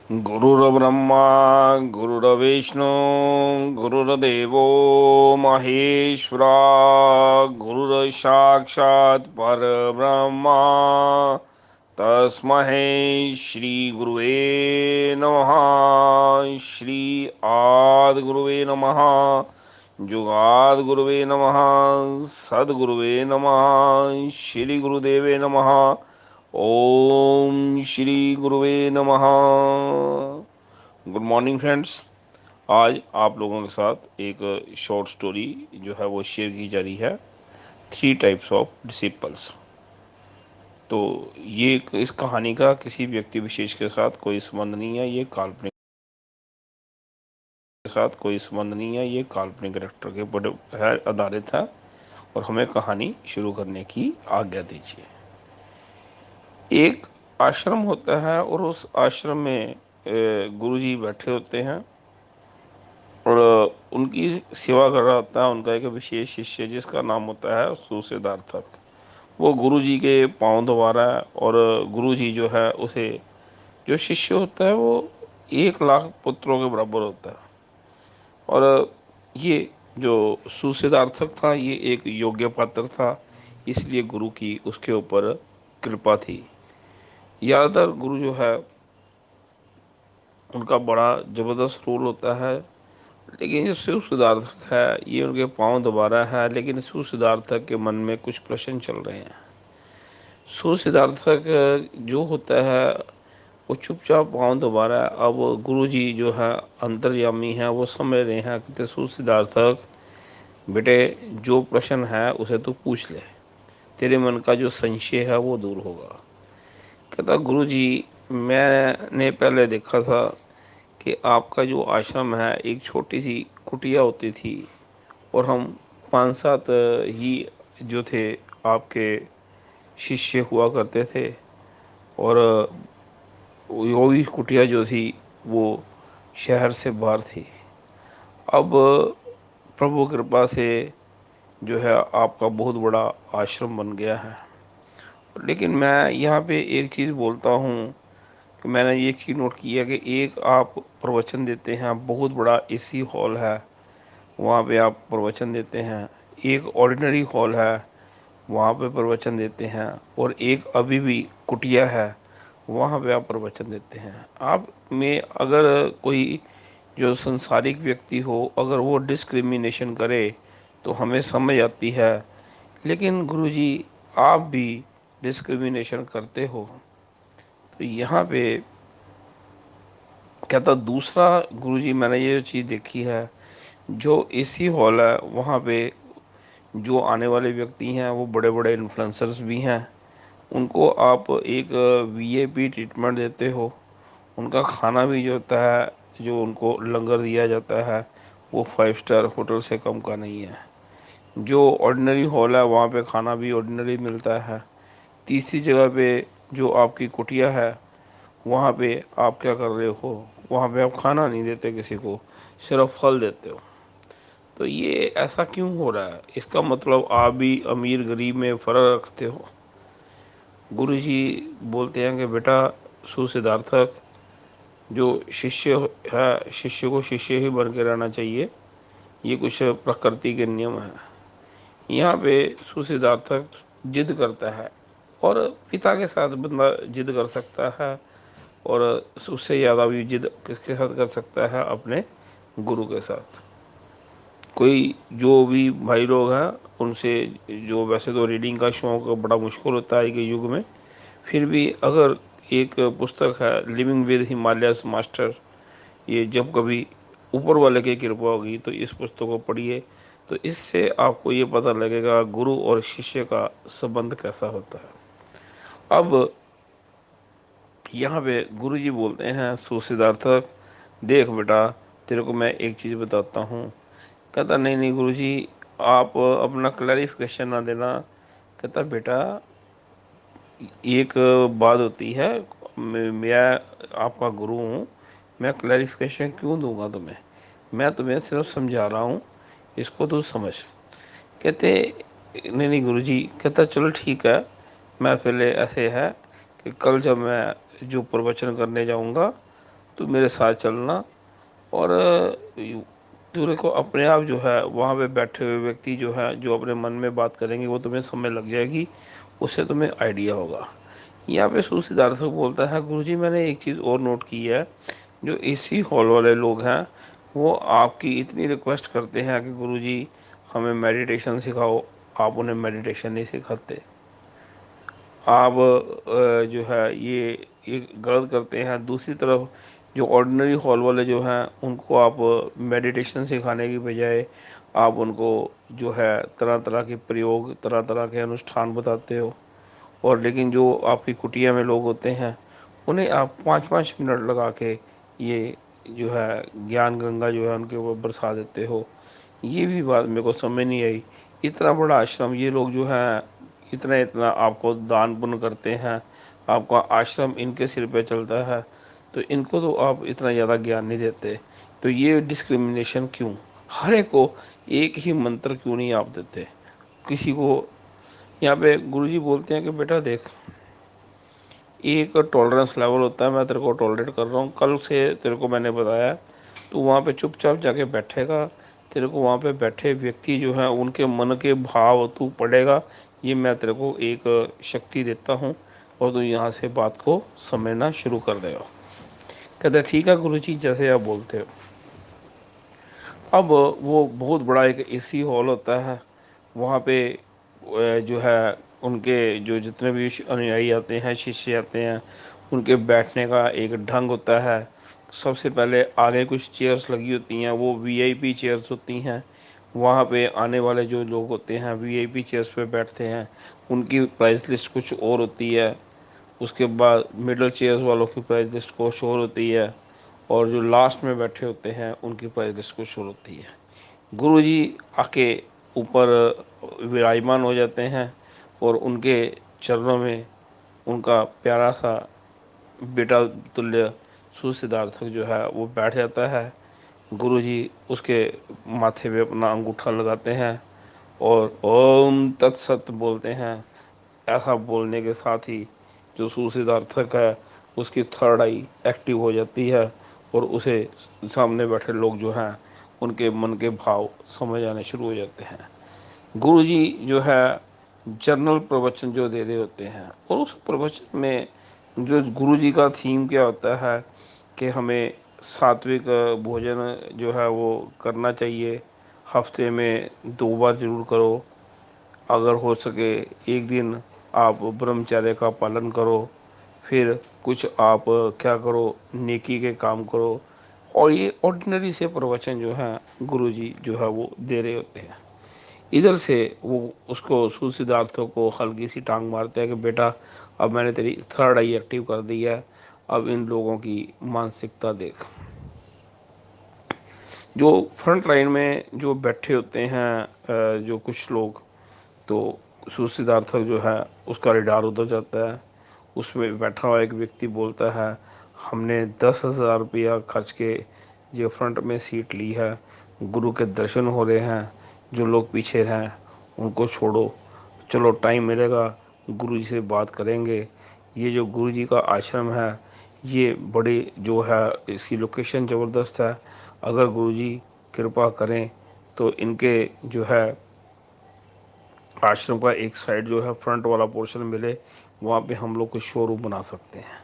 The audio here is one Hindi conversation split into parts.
गुरुर्ब्रह्मा गुरुर्विष्णु गुरुर्देवो महेश्वरा गुरुर्साक्षात् परब्रह्मा तस्मै श्री गुरुवे नमः। श्री आदिगुरुवे नमः। जुगादगुरुवे नमः। सद्गुरुवे नमः। श्री गुरुदेवे नमः। ओम श्री गुरुवे नमः। Good morning friends. आज आप लोगों के साथ एक शॉर्ट स्टोरी जो है वो शेयर की जा रही है, थ्री टाइप्स ऑफ डिसिपल्स। तो इस कहानी का किसी व्यक्ति विशेष के साथ कोई संबंध नहीं है, ये काल्पनिक कैरेक्टर के ऊपर है, आधारित है। और हमें कहानी शुरू करने की आज्ञा दीजिए। एक आश्रम होता है और उस आश्रम में गुरुजी बैठे होते हैं और उनकी सेवा कर रहा होता है उनका एक विशेष शिष्य जिसका नाम होता है सुसिद्धार्थक। वो गुरुजी के पांव दबा रहा है और गुरुजी जो है उसे, जो शिष्य होता है वो 1 लाख पुत्रों के बराबर होता है। और ये जो सुसिद्धार्थक था ये एक योग्य पात्र था, इसलिए गुरु की उसके ऊपर कृपा थी। ज़्यादातर गुरु जो है उनका बड़ा ज़बरदस्त रोल होता है, लेकिन जो शिव सिद्धार्थक है ये उनके पांव दबा रहा है, लेकिन शिव सिद्धार्थक के मन में कुछ प्रश्न चल रहे हैं। शिव सिद्धार्थक जो होता है वो चुपचाप पांव दबा रहा है। अब गुरुजी जो है अंतर्यामी है, वो समझ रहे हैं कि शिव सिद्धार्थक बेटे जो प्रश्न है उसे तू पूछ ले, तेरे मन का जो संशय है वो दूर होगा। कहता गुरुजी मैंने पहले देखा था कि आपका जो आश्रम है एक छोटी सी कुटिया होती थी और हम 5-7 ही जो थे आपके शिष्य हुआ करते थे। और वो भी कुटिया जो थी वो शहर से बाहर थी। अब प्रभु कृपा से जो है आपका बहुत बड़ा आश्रम बन गया है। लेकिन मैं यहाँ पे एक चीज़ बोलता हूँ कि मैंने ये चीज़ नोट किया कि एक आप प्रवचन देते हैं, बहुत बड़ा एसी हॉल है वहाँ पे आप प्रवचन देते हैं। एक ऑर्डिनरी हॉल है वहाँ पे प्रवचन देते हैं। और एक अभी भी कुटिया है वहाँ पे आप प्रवचन देते हैं। आप में अगर कोई जो संसारिक व्यक्ति हो अगर वो डिस्क्रिमिनेशन करे तो हमें समझ आती है, लेकिन गुरुजी आप भी डिस्क्रिमिनेशन करते हो। तो यहाँ पे कहता दूसरा गुरुजी मैंने ये चीज़ देखी है, जो एसी हॉल है वहाँ पे जो आने वाले व्यक्ति हैं वो बड़े बड़े इन्फ्लुएंसर्स भी हैं। उनको आप एक वीआईपी ट्रीटमेंट देते हो। उनका खाना भी जो होता है, जो उनको लंगर दिया जाता है वो 5 स्टार होटल से कम का नहीं है। जो ऑर्डिनरी हॉल है वहाँ पे खाना भी ऑर्डिनरी मिलता है। तीसरी जगह पे जो आपकी कुटिया है वहाँ पे आप क्या कर रहे हो, वहाँ पे आप खाना नहीं देते किसी को, सिर्फ फल देते हो। तो ये ऐसा क्यों हो रहा है? इसका मतलब आप भी अमीर गरीब में फ़र्क रखते हो। गुरुजी बोलते हैं कि बेटा सुसिद्धार्थक, जो शिष्य है शिष्य को शिष्य ही बन के रहना चाहिए, ये कुछ प्रकृति के नियम हैं। यहाँ पे सुसिद्धार्थक जिद करता है और पिता के साथ बंदा जिद कर सकता है, और उससे ज़्यादा भी जिद किसके साथ कर सकता है? अपने गुरु के साथ। कोई जो भी भाई लोग हैं उनसे, जो वैसे तो रीडिंग का शौक़ बड़ा मुश्किल होता है कि युग में, फिर भी अगर एक पुस्तक है लिविंग विद हिमालयस मास्टर, ये जब कभी ऊपर वाले की कृपा होगी तो इस पुस्तक को पढ़िए। तो इससे आपको ये पता लगेगा गुरु और शिष्य का संबंध कैसा होता है। अब यहाँ पे गुरु जी बोलते हैं सुसिद्धार्थक, देख बेटा तेरे को मैं एक चीज़ बताता हूँ। कहता नहीं नहीं गुरु जी आप अपना क्लैरिफिकेशन ना देना। कहता बेटा एक बात होती है, मैं आपका गुरु हूँ, मैं क्लैरिफिकेशन क्यों दूंगा तुम्हें? मैं तुम्हें सिर्फ समझा रहा हूँ, इसको तू समझ। कहते नहीं नहीं गुरु जी। कहता चलो ठीक है, मैं पहले ऐसे है कि कल जब मैं जो प्रवचन करने जाऊँगा तू मेरे साथ चलना, और तेरे को अपने आप जो है वहाँ पे बैठे हुए व्यक्ति जो है जो अपने मन में बात करेंगे वो तुम्हें समझ लग जाएगी, उससे तुम्हें आइडिया होगा। यहाँ पे सिद्धार्थ बोलता है, गुरुजी मैंने एक चीज़ और नोट की है, जो एसी हॉल वाले लोग हैं वो आपकी इतनी रिक्वेस्ट करते हैं कि गुरुजी हमें मेडिटेशन सिखाओ, आप उन्हें मेडिटेशन नहीं सिखाते। आप जो है ये गलत करते हैं। दूसरी तरफ जो ऑर्डिनरी हॉल वाले जो हैं उनको आप मेडिटेशन सिखाने की बजाय आप उनको जो है तरह तरह के प्रयोग, तरह तरह के अनुष्ठान बताते हो। और लेकिन जो आपकी कुटिया में लोग होते हैं उन्हें आप 5-5 मिनट लगा के ये जो है ज्ञान गंगा जो है उनके ऊपर बरसा देते हो। ये भी बात मेरे को समझ नहीं आई। इतना बड़ा आश्रम, ये लोग जो है इतना इतना आपको दान पुण्य करते हैं, आपका आश्रम इनके सिर पे चलता है, तो इनको तो आप इतना ज़्यादा ज्ञान नहीं देते। तो ये डिस्क्रिमिनेशन क्यों? हर एक को एक ही मंत्र क्यों नहीं आप देते? किसी को यहाँ पे गुरुजी बोलते हैं कि बेटा देख, एक टॉलरेंस लेवल होता है, मैं तेरे को टॉलरेट कर रहा हूँ, कल से तेरे को मैंने बताया, तू वहाँ पे चुपचाप जाके बैठेगा, तेरे को वहाँ पे बैठे व्यक्ति जो है उनके मन के भाव तू पढ़ेगा, ये मैं तेरे को एक शक्ति देता हूँ, और तू यहाँ से बात को समझना शुरू कर देगा। कहते हैं ठीक है गुरुजी, जैसे आप बोलते हो। अब वो बहुत बड़ा एक एसी हॉल होता है, वहाँ पे जो है उनके जो जितने भी अनुयायी आते हैं, शिष्य आते हैं, उनके बैठने का एक ढंग होता है। सबसे पहले आगे कुछ चेयर्स लगी होती हैं, वो वीआईपी चेयर्स होती हैं। वहाँ पे आने वाले जो लोग होते हैं वीआईपी चेयर्स पे बैठते हैं, उनकी प्राइस लिस्ट कुछ और होती है। उसके बाद मिडल चेयर्स वालों की प्राइस लिस्ट कुछ और होती है, और जो लास्ट में बैठे होते हैं उनकी प्राइस लिस्ट कुछ और होती है। गुरुजी आके ऊपर विराजमान हो जाते हैं, और उनके चरणों में उनका प्यारा सा बेटा तुल्य सुसिद्धार्थक जो है वो बैठ जाता है। गुरुजी उसके माथे पे अपना अंगूठा लगाते हैं और ओम तत्सत बोलते हैं। ऐसा बोलने के साथ ही जो सुसिद्धार्थक है उसकी थर्ड आई एक्टिव हो जाती है, और उसे सामने बैठे लोग जो हैं उनके मन के भाव समझ आने शुरू हो जाते हैं। गुरुजी जो है जनरल प्रवचन जो दे रहे होते हैं, और उस प्रवचन में जो गुरुजी का थीम क्या होता है कि हमें सात्विक भोजन जो है वो करना चाहिए, हफ्ते में 2 बार ज़रूर करो, अगर हो सके एक दिन आप ब्रह्मचर्य का पालन करो, फिर कुछ आप क्या करो, नेकी के काम करो। और ये ऑर्डिनरी से प्रवचन जो है गुरुजी जो है वो दे रहे होते हैं। इधर से वो उसको सिद्धार्थों को हल्की सी टांग मारते हैं कि बेटा अब मैंने तेरी थर्ड आई एक्टिव कर दी है, अब इन लोगों की मानसिकता देख। जो फ्रंट लाइन में जो बैठे होते हैं जो कुछ लोग, तो सिद्धार्थक जो है उसका रिडार उधर जाता है। उसमें बैठा हुआ एक व्यक्ति बोलता है, हमने 10,000 रुपया खर्च के जो फ्रंट में सीट ली है, गुरु के दर्शन हो रहे हैं, जो लोग पीछे हैं उनको छोड़ो, चलो टाइम मिलेगा गुरु जी से बात करेंगे। ये जो गुरु जी का आश्रम है ये बड़ी जो है इसकी लोकेशन ज़बरदस्त है, अगर गुरु जी कृपा करें तो इनके जो है आश्रम का एक साइड जो है फ्रंट वाला पोर्शन मिले, वहाँ पे हम लोग कुछ शोरूम बना सकते हैं।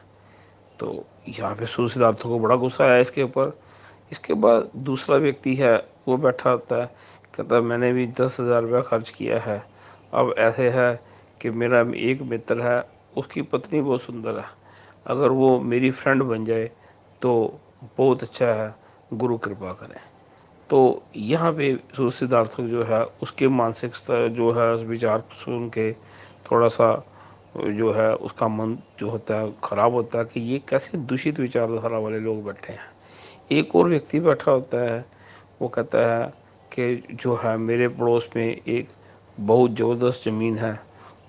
तो यहाँ पे सिद्धार्थों को बड़ा गुस्सा आया इसके ऊपर। इसके बाद दूसरा व्यक्ति है वो बैठा होता है, कहता है मैंने भी 10,000 रुपया खर्च किया है। अब ऐसे है कि मेरा एक मित्र है, उसकी पत्नी बहुत सुंदर है, अगर वो मेरी फ्रेंड बन जाए तो बहुत अच्छा है, गुरु कृपा करें। तो यहाँ पे सिद्धार्थक जो है उसके मानसिक स्तर जो है उस विचार सुन के थोड़ा सा जो है उसका मन जो होता है खराब होता है कि ये कैसे दूषित विचारधारा वाले लोग बैठे हैं। एक और व्यक्ति बैठा होता है, वो कहता है कि जो है मेरे पड़ोस में एक बहुत ज़बरदस्त ज़मीन है,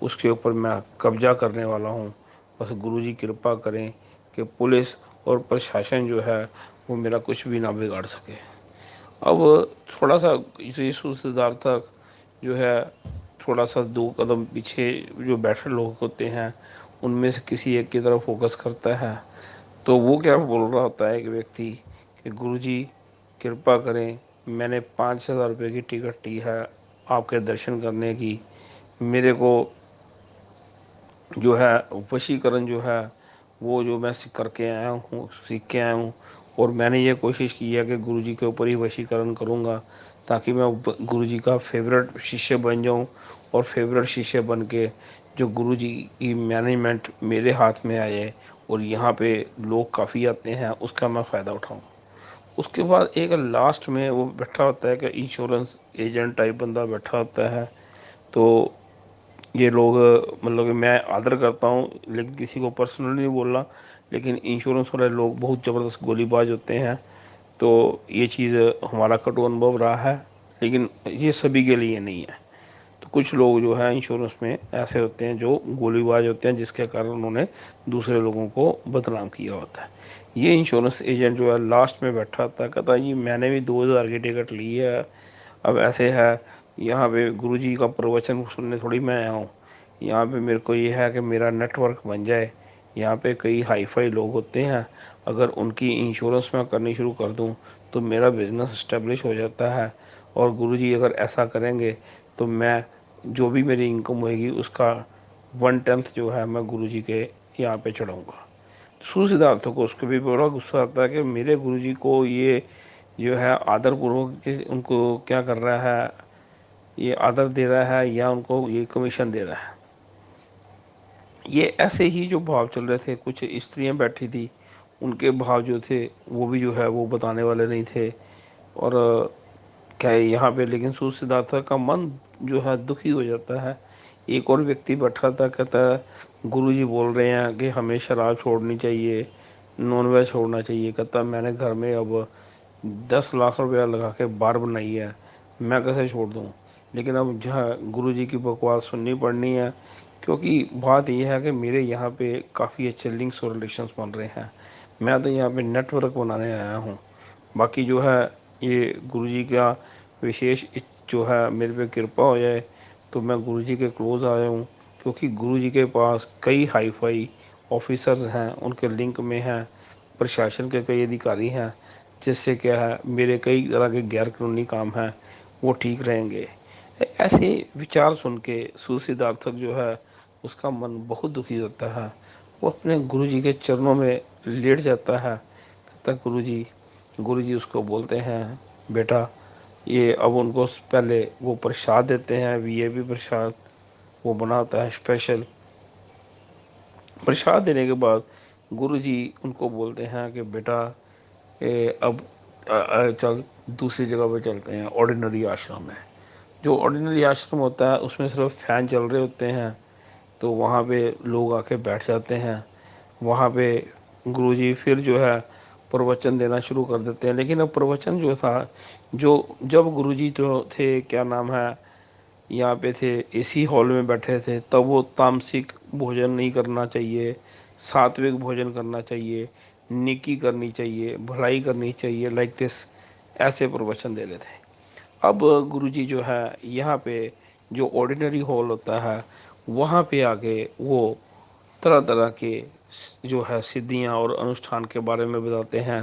उसके ऊपर मैं कब्जा करने वाला हूँ, बस गुरुजी कृपा करें कि पुलिस और प्रशासन जो है वो मेरा कुछ भी ना बिगाड़ सके। अब थोड़ा सा यीशु सिद्धार्थक जो है थोड़ा सा 2 कदम पीछे जो बैठे लोग होते हैं उनमें से किसी एक की तरफ फोकस करता है, तो वो क्या बोल रहा होता है एक व्यक्ति कि गुरुजी कृपा करें, मैंने 5,000 रुपये की टिकट ली है आपके दर्शन करने की, मेरे को जो है वशीकरण जो है वो जो मैं करके आया हूँ, सीख के आया हूँ, और मैंने ये कोशिश की है कि गुरुजी के ऊपर ही वशीकरण करूँगा ताकि मैं गुरुजी का फेवरेट शिष्य बन जाऊँ, और फेवरेट शिष्य बन के जो गुरुजी की मैनेजमेंट मेरे हाथ में आ जाए और यहाँ पे लोग काफ़ी आते हैं उसका मैं फ़ायदा उठाऊँ। उसके बाद एक लास्ट में वो बैठा होता है कि इंश्योरेंस एजेंट टाइप बंदा बैठा होता है। तो ये लोग मतलब कि मैं आदर करता हूँ लेकिन किसी को पर्सनली नहीं बोल रहा, लेकिन इंश्योरेंस वाले लोग बहुत ज़बरदस्त गोलीबाज होते हैं। तो ये चीज़ हमारा कटु अनुभव रहा है, लेकिन ये सभी के लिए नहीं है। तो कुछ लोग जो है इंश्योरेंस में ऐसे होते हैं जो गोलीबाज होते हैं, जिसके कारण उन्होंने दूसरे लोगों को बदनाम किया होता है। ये इंश्योरेंस एजेंट जो है लास्ट में बैठा था, कहता है जी मैंने भी 2,000 की टिकट ली है, अब ऐसे है यहाँ पे गुरुजी का प्रवचन सुनने थोड़ी मैं आया हूँ, यहाँ पे मेरे को ये है कि मेरा नेटवर्क बन जाए। यहाँ पे कई हाई फाई लोग होते हैं, अगर उनकी इंश्योरेंस मैं करनी शुरू कर दूँ तो मेरा बिज़नेस इस्टेब्लिश हो जाता है, और गुरुजी अगर ऐसा करेंगे तो मैं जो भी मेरी इनकम होएगी उसका 1/10 जो है मैं गुरुजी के यहाँ पे चढ़ाऊँगा। सिद्धार्थ को उसको भी बड़ा गुस्सा आता है कि मेरे गुरुजी को ये जो है आदर पूर्वक उनको क्या कर रहा है, ये आदर दे रहा है या उनको ये कमीशन दे रहा है। ये ऐसे ही जो भाव चल रहे थे, कुछ स्त्रियां बैठी थी, उनके भाव जो थे वो भी जो है वो बताने वाले नहीं थे। और क्या है यहाँ पे, लेकिन सूर सिद्धार्थ का मन जो है दुखी हो जाता है। एक और व्यक्ति बैठा था, कहता है गुरुजी बोल रहे हैं कि हमें शराब छोड़नी चाहिए, नॉनवेज छोड़ना चाहिए। कहता मैंने घर में अब 10 लाख रुपया लगा के बार बनाई है, मैं कैसे छोड़ दूँ। लेकिन अब जहाँ गुरुजी की बकवास सुननी पड़नी है, क्योंकि बात यह है कि मेरे यहाँ पे काफ़ी अच्छे लिंक्स और रिलेशंस बन रहे हैं। मैं तो यहाँ पे नेटवर्क बनाने आया हूँ। बाकी जो है ये गुरुजी का विशेष जो है मेरे पे कृपा हो जाए तो मैं गुरुजी के क्लोज आ जाऊँ, क्योंकि गुरुजी के पास कई हाई फाई ऑफिसर्स हैं, उनके लिंक में हैं, प्रशासन के कई अधिकारी हैं, जिससे क्या है मेरे कई तरह के गैर कानूनी काम हैं वो ठीक रहेंगे। ऐसे विचार सुन के सुसिद्धार्थक जो है उसका मन बहुत दुखी होता है। वो अपने गुरुजी के चरणों में लेट जाता है, कहता गुरुजी। गुरुजी उसको बोलते हैं बेटा, ये अब उनको पहले वो प्रसाद देते हैं, वीआईपी प्रसाद वो बना होता है स्पेशल। प्रसाद देने के बाद गुरुजी उनको बोलते हैं कि बेटा अब चल दूसरी जगह पे चलते हैं, ऑर्डिनरी आश्रम है। जो ऑर्डिनरी आश्रम होता है उसमें सिर्फ फैन चल रहे होते हैं, तो वहाँ पे लोग आके बैठ जाते हैं। वहाँ पे गुरुजी फिर जो है प्रवचन देना शुरू कर देते हैं। लेकिन अब प्रवचन जो था, जो जब गुरुजी जो थे क्या नाम है यहाँ पे थे एसी हॉल में बैठे थे, तब वो तामसिक भोजन नहीं करना चाहिए, सात्विक भोजन करना चाहिए, नेकी करनी चाहिए, भलाई करनी चाहिए, लाइक दिस ऐसे प्रवचन दे रहे थे। अब गुरुजी जो है यहाँ पे जो ऑर्डिनरी हॉल होता है वहाँ पे आके वो तरह तरह के जो है सिद्धियाँ और अनुष्ठान के बारे में बताते हैं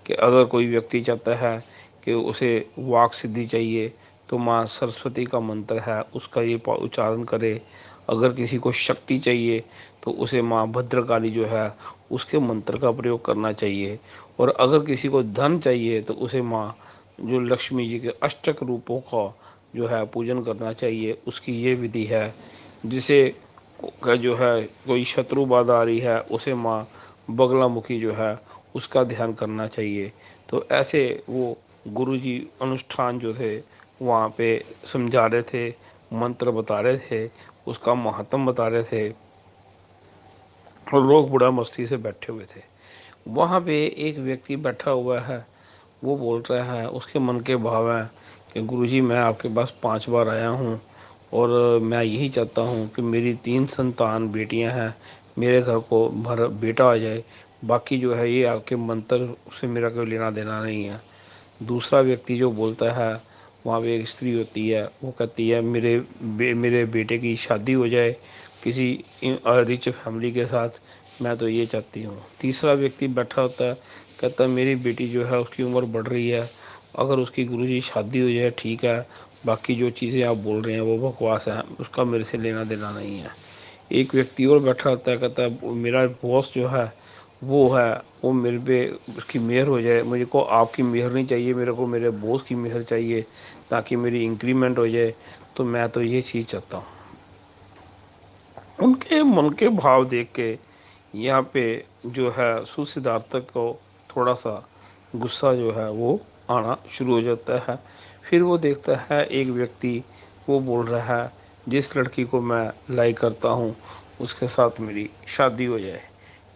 कि अगर कोई व्यक्ति चाहता है कि उसे वाक सिद्धि चाहिए तो माँ सरस्वती का मंत्र है उसका ये उच्चारण करे। अगर किसी को शक्ति चाहिए तो उसे माँ भद्रकाली जो है उसके मंत्र का प्रयोग करना चाहिए। और अगर किसी को धन चाहिए तो उसे माँ जो लक्ष्मी जी के अष्टक रूपों का जो है पूजन करना चाहिए, उसकी ये विधि है। जिसे का जो है कोई शत्रु बाधा आ रही है उसे माँ बगलामुखी जो है उसका ध्यान करना चाहिए। तो ऐसे वो गुरुजी अनुष्ठान जो थे वहाँ पे समझा रहे थे, मंत्र बता रहे थे, उसका महत्व बता रहे थे, और लोग बड़ा मस्ती से बैठे हुए थे। वहाँ पे एक व्यक्ति बैठा हुआ है, वो बोल रहा है, उसके मन के भाव हैं कि गुरुजी मैं आपके पास 5 बार आया हूँ और मैं यही चाहता हूँ कि मेरी 3 संतान बेटियाँ हैं, मेरे घर को भर बेटा आ जाए, बाकी जो है ये आपके मंत्र से मेरा कोई लेना देना नहीं है। दूसरा व्यक्ति जो बोलता है, वहाँ पे एक स्त्री होती है, वो कहती है मेरे बेटे की शादी हो जाए किसी रिच फैमिली के साथ, मैं तो ये चाहती हूँ। तीसरा व्यक्ति बैठा होता है, कहता है मेरी बेटी जो है उसकी उम्र बढ़ रही है, अगर उसकी गुरुजी शादी हो जाए ठीक है, बाकी जो चीज़ें आप बोल रहे हैं वो बकवास है, उसका मेरे से लेना देना नहीं है। एक व्यक्ति और बैठा होता है, कहता है मेरा बॉस जो है वो मेरे पे उसकी मेहर हो जाए, मुझे को आपकी मेहर नहीं चाहिए, मेरे को मेरे बॉस की मेहर चाहिए ताकि मेरी इंक्रीमेंट हो जाए। तो मैं तो ये चीज़ चाहता हूँ। उनके मन के भाव देख के यहाँ पे जो है सुसिद्धार्थ को थोड़ा सा गुस्सा जो है वो आना शुरू हो जाता है। फिर वो देखता है एक व्यक्ति, वो बोल रहा है जिस लड़की को मैं लाइक करता हूँ उसके साथ मेरी शादी हो जाए।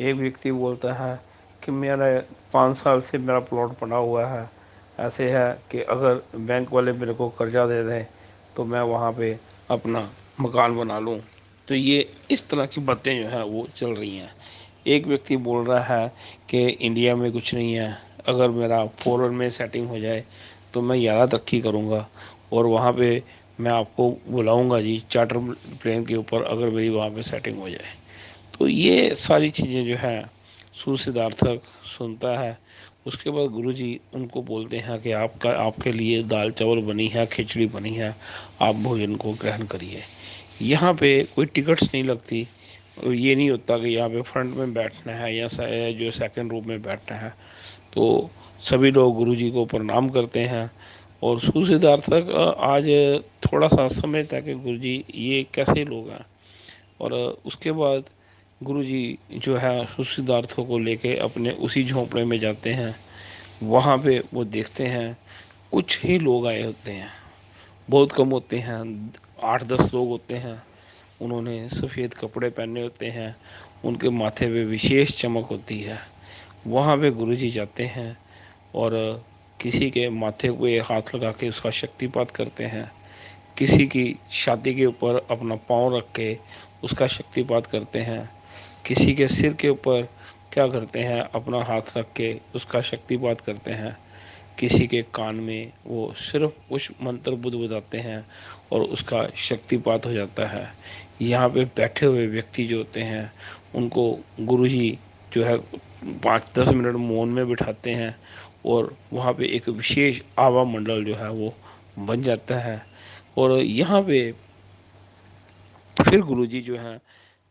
एक व्यक्ति बोलता है कि मेरा 5 साल से मेरा प्लॉट पड़ा हुआ है, ऐसे है कि अगर बैंक वाले मेरे को कर्जा दे दें तो मैं वहाँ पे अपना मकान बना लूँ। तो ये इस तरह की बातें जो है वो चल रही हैं। एक व्यक्ति बोल रहा है कि इंडिया में कुछ नहीं है, अगर मेरा फॉरेन में सेटिंग हो जाए तो मैं 11 तरक्की करूँगा और वहाँ पे मैं आपको बुलाऊँगा जी चार्टर प्लेन के ऊपर, अगर मेरी वहाँ पे सेटिंग हो जाए। तो ये सारी चीज़ें जो है सुसिद्धार्थक सुनता है। उसके बाद गुरुजी उनको बोलते हैं कि आपके लिए दाल चावल बनी है, खिचड़ी बनी है, आप भोजन को ग्रहण करिए। यहाँ पे कोई टिकट्स नहीं लगती, और ये नहीं होता कि यहाँ पे फ्रंट में बैठना है या जो सेकंड रो में बैठना है। तो सभी लोग गुरुजी को प्रणाम करते हैं। और सुसिद्धार्थक आज थोड़ा सा समझता है कि गुरुजी ये कैसे लोग हैं। और उसके बाद गुरुजी जो है सुसिद्धार्थों को लेके अपने उसी झोंपड़े में जाते हैं। वहाँ पे वो देखते हैं कुछ ही लोग आए होते हैं, बहुत कम होते हैं, 8-10 लोग होते हैं। उन्होंने सफ़ेद कपड़े पहने होते हैं, उनके माथे पे विशेष चमक होती है। वहाँ पे गुरुजी जाते हैं और किसी के माथे पे हाथ लगा के उसका शक्तिपात करते हैं, किसी की छाती के ऊपर अपना पाँव रख के उसका शक्तिपात करते हैं, किसी के सिर के ऊपर क्या करते हैं अपना हाथ रख के उसका शक्तिपात करते हैं, किसी के कान में वो सिर्फ कुछ मंत्र बुदबुदाते हैं और उसका शक्तिपात हो जाता है। यहाँ पे बैठे हुए व्यक्ति जो होते हैं उनको गुरुजी जो है 5-10 मिनट मौन में बिठाते हैं और वहाँ पे एक विशेष आवा मंडल जो है वो बन जाता है। और यहाँ पे फिर गुरुजी जो है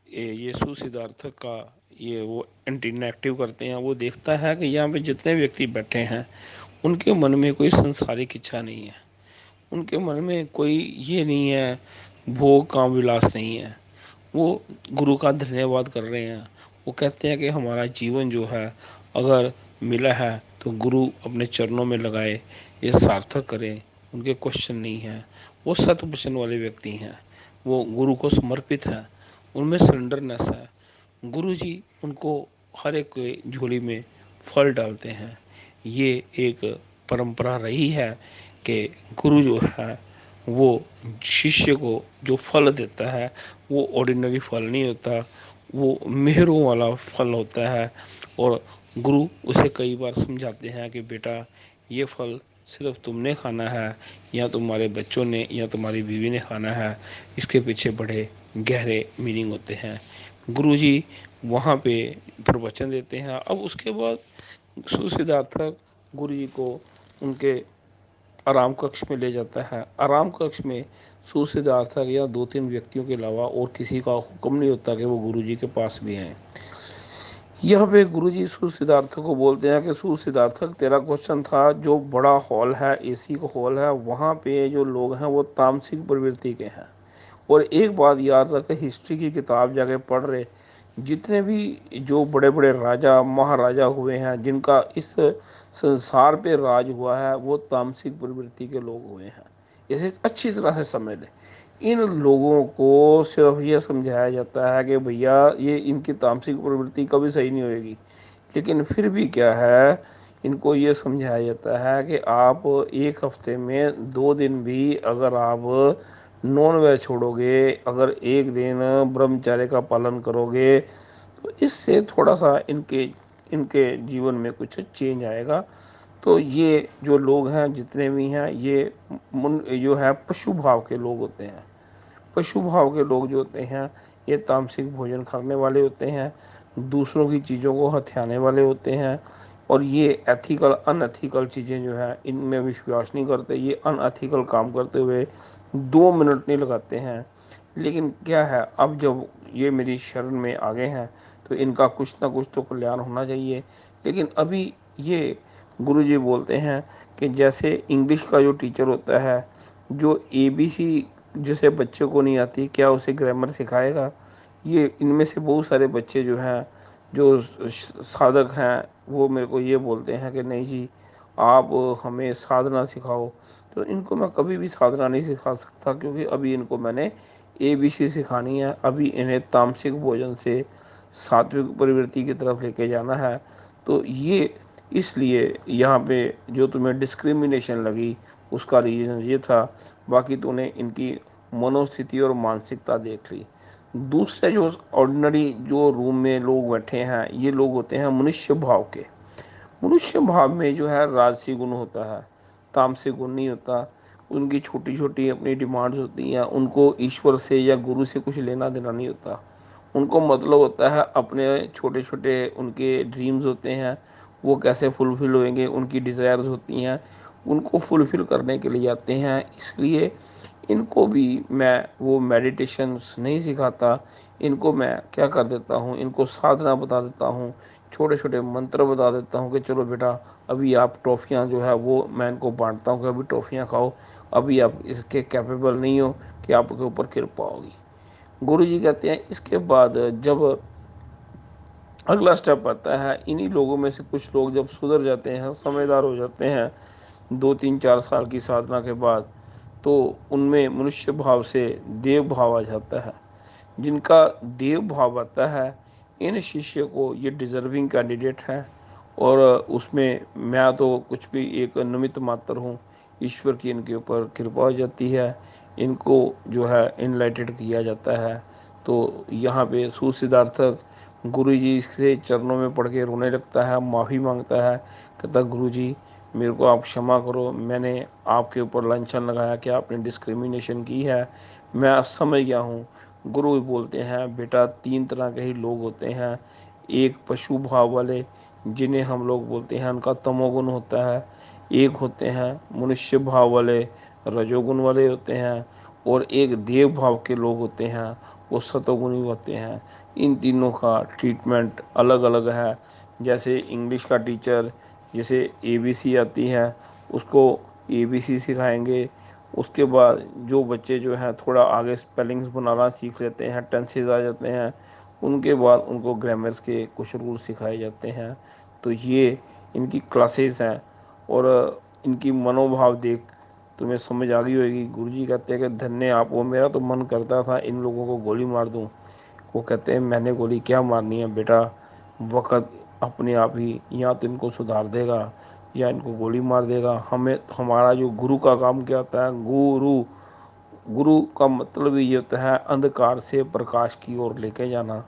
ये सुसिद्धार्थ का ये वो एंटीना एक्टिव करते हैं। वो देखता है कि यहाँ पे जितने व्यक्ति बैठे हैं उनके मन में कोई सांसारिक इच्छा नहीं है, उनके मन में कोई ये नहीं है, भोग काम विलास नहीं है। वो गुरु का धन्यवाद कर रहे हैं। वो कहते हैं कि हमारा जीवन जो है अगर मिला है तो गुरु अपने चरणों में लगाए, ये सार्थक करें। उनके क्वेश्चन नहीं है, वो सत वचन वाले व्यक्ति हैं, वो गुरु को समर्पित है, उनमें सरेंडरनेस है। गुरु जी उनको हर एक झोली में फल डालते हैं। ये एक परंपरा रही है कि गुरु जो है वो शिष्य को जो फल देता है वो ऑर्डिनरी फल नहीं होता, वो मेहरों वाला फल होता है। और गुरु उसे कई बार समझाते हैं कि बेटा ये फल सिर्फ तुमने खाना है या तुम्हारे बच्चों ने या तुम्हारी बीवी ने खाना है, इसके पीछे बड़े गहरे मीनिंग होते हैं। गुरुजी वहाँ पे प्रवचन देते हैं। अब उसके बाद सुसिद्धार्थक गुरुजी को उनके आराम कक्ष में ले जाता है। आराम कक्ष में सुसिद्धार्थक या 2-3 व्यक्तियों के अलावा और किसी का हुक्म नहीं होता कि वो गुरुजी के पास भी हैं। यहाँ पे गुरुजी सुसिद्धार्थक को बोलते हैं कि सुसिद्धार्थक तेरा क्वेश्चन था, जो बड़ा हॉल है, एसी का हॉल है, वहाँ पे जो लोग हैं वो तामसिक प्रवृत्ति के हैं। और एक बात याद रखें, हिस्ट्री की किताब जाके पढ़ रहे, जितने भी जो बड़े बड़े राजा महाराजा हुए हैं जिनका इस संसार पे राज हुआ है वो तामसिक प्रवृत्ति के लोग हुए हैं। इसे अच्छी तरह से समझ लें। इन लोगों को सिर्फ ये समझाया जाता है कि भैया ये इनकी तामसिक प्रवृत्ति कभी सही नहीं होएगी, लेकिन फिर भी क्या है, इनको ये समझाया जाता है कि आप एक हफ्ते में 2 दिन भी अगर आप नॉन वेज छोड़ोगे, अगर एक दिन ब्रह्मचर्य का पालन करोगे तो इससे थोड़ा सा इनके इनके जीवन में कुछ चेंज आएगा। तो ये जो लोग हैं जितने भी हैं ये जो है पशु भाव के लोग होते हैं। पशु भाव के लोग जो होते हैं ये तामसिक भोजन करने वाले होते हैं, दूसरों की चीज़ों को हथियाने वाले होते हैं, और ये एथिकल अनएथिकल चीज़ें जो है इनमें विश्वास नहीं करते। ये अनएथिकल काम करते हुए 2 मिनट नहीं लगाते हैं। लेकिन क्या है, अब जब ये मेरी शरण में आ गए हैं तो इनका कुछ ना कुछ तो कल्याण होना चाहिए। लेकिन अभी ये गुरुजी बोलते हैं कि जैसे इंग्लिश का जो टीचर होता है, जो एबीसी जिसे बच्चे को नहीं आती, क्या उसे ग्रामर सिखाएगा? ये इनमें से बहुत सारे बच्चे जो हैं, जो साधक हैं, वो मेरे को ये बोलते हैं कि नहीं जी, आप हमें साधना सिखाओ। तो इनको मैं कभी भी साधना नहीं सिखा सकता, क्योंकि अभी इनको मैंने एबीसी सिखानी है। अभी इन्हें तामसिक भोजन से सात्विक प्रवृत्ति की तरफ लेके जाना है। तो ये इसलिए यहाँ पे जो तुम्हें डिस्क्रिमिनेशन लगी उसका रीज़न ये था। बाकी तूने इनकी मनोस्थिति और मानसिकता देख ली। दूसरे जो ऑर्डिनरी जो रूम में लोग बैठे हैं, ये लोग होते हैं मनुष्य भाव के। मनुष्य भाव में जो है राजसी गुण होता है, तामसिक गुण नहीं होता। उनकी छोटी छोटी अपनी डिमांड्स होती हैं, उनको ईश्वर से या गुरु से कुछ लेना देना नहीं होता। उनको मतलब होता है अपने छोटे छोटे उनके ड्रीम्स होते हैं, वो कैसे फुलफ़िल होंगे, उनकी डिज़ायर्स होती हैं, उनको फुलफ़िल करने के लिए आते हैं। इसलिए इनको भी मैं वो मेडिटेशंस नहीं सिखाता। इनको मैं क्या कर देता हूँ, इनको साधना बता देता हूँ, छोटे छोटे मंत्र बता देता हूँ कि चलो बेटा, अभी आप टॉफ़ियाँ जो है वो मैं इनको बांटता हूँ कि अभी टॉफ़ियाँ खाओ, अभी आप इसके कैपेबल नहीं हो कि आपके ऊपर कृपा होगी। गुरुजी कहते हैं इसके बाद जब अगला स्टेप आता है, इन्हीं लोगों में से कुछ लोग जब सुधर जाते हैं, समझदार हो जाते हैं 2 3 4 साल की साधना के बाद, तो उनमें मनुष्य भाव से देव भाव आ जाता है। जिनका देव भाव आता है, इन शिष्य को ये डिज़र्विंग कैंडिडेट है। और उसमें मैं तो कुछ भी एक निमित्त मात्र हूँ। ईश्वर की इनके ऊपर कृपा हो जाती है, इनको जो है इनलाइटेड किया जाता है। तो यहाँ पे सुसिद्धार्थक गुरु जी से चरणों में पड़ के रोने लगता है, माफ़ी मांगता है, कहता गुरु जी मेरे को आप क्षमा करो, मैंने आपके ऊपर लांछन लगाया कि आपने डिस्क्रिमिनेशन की है, मैं समझ गया हूँ। गुरु बोलते हैं बेटा 3 तरह के ही लोग होते हैं। एक पशु भाव वाले, जिन्हें हम लोग बोलते हैं उनका तमोगुण होता है। एक होते हैं मनुष्य भाव वाले, रजोगुण वाले होते हैं। और एक देव भाव के लोग होते हैं, वो सतोगुणी होते हैं। इन तीनों का ट्रीटमेंट अलग अलग है। जैसे इंग्लिश का टीचर, जिसे एबीसी आती है, उसको एबीसी सिखाएंगे। उसके बाद जो बच्चे जो हैं थोड़ा आगे स्पेलिंग्स बनाना सीख लेते हैं, टेंसेस आ जाते हैं, उनके बाद उनको ग्रामर्स के कुछ रूल सिखाए जाते हैं। तो ये इनकी क्लासेस हैं। और इनकी मनोभाव देख तुम्हें समझ आ गई होगी। गुरुजी कहते हैं कि धन्य आप हो, मेरा तो मन करता था इन लोगों को गोली मार दूं। वो कहते हैं मैंने गोली क्या मारनी है बेटा, वक़्त अपने आप ही या तो इनको सुधार देगा या इनको गोली मार देगा। हमें हमारा जो गुरु का काम क्या होता है, गुरु गुरु का मतलब ये होता है अंधकार से प्रकाश की ओर लेके जाना।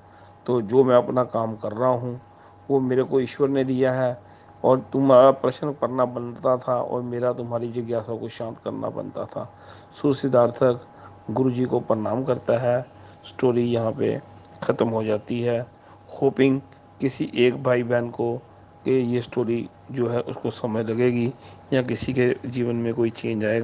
तो जो मैं अपना काम कर रहा हूँ वो मेरे को ईश्वर ने दिया है, और तुम्हारा प्रश्न करना बनता था और मेरा तुम्हारी जिज्ञासा को शांत करना बनता था। सुसिद्धार्थक गुरु जी को प्रणाम करता है। स्टोरी यहाँ पे ख़त्म हो जाती है। होपिंग किसी एक भाई बहन को कि ये स्टोरी जो है उसको समझ लगेगी, या किसी के जीवन में कोई चेंज आएगा।